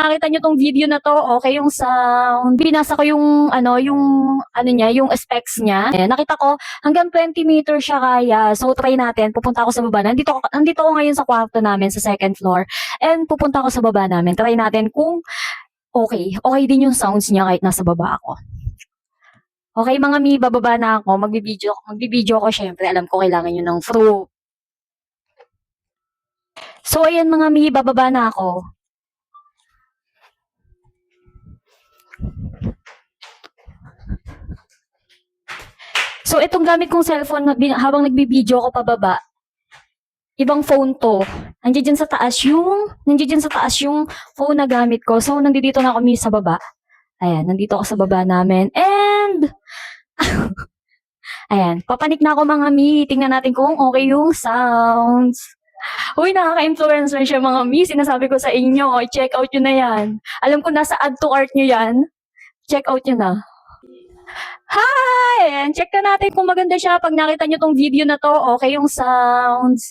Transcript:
nakita nyo tong video na to, okay yung sound. Binasa ko yung, niya, yung specs niya. Nakita ko, hanggang 20 meters siya kaya. So, try natin. Pupunta ako sa baba. Nandito ko ngayon sa kwarto namin, sa second floor. And pupunta ako sa baba namin. Try natin kung okay. Okay din yung sounds niya kahit nasa baba ako. Okay, mga mi, bababa na ako. Magbibideo ako, syempre. Alam ko kailangan nyo ng proof. So, ayan mga mi, bababa na ako. So, itong gamit kong cellphone habang nagbibideo ako pababa, ibang phone to. Nandiyan sa taas yung phone na gamit ko. So, nandito na kami sa baba. Ayan, nandito ako sa baba namin. And, ayan, papanik na ako mga mi. Tingnan natin kung okay yung sounds. Uy, nakaka-influencer siya mga mi. Sinasabi ko sa inyo, check out nyo na yan. Alam ko nasa add to cart nyo yan. Check out nyo na. Hi! Ayan, check na natin kung maganda siya. Pag nakita nyo tong video na to, okay yung sounds.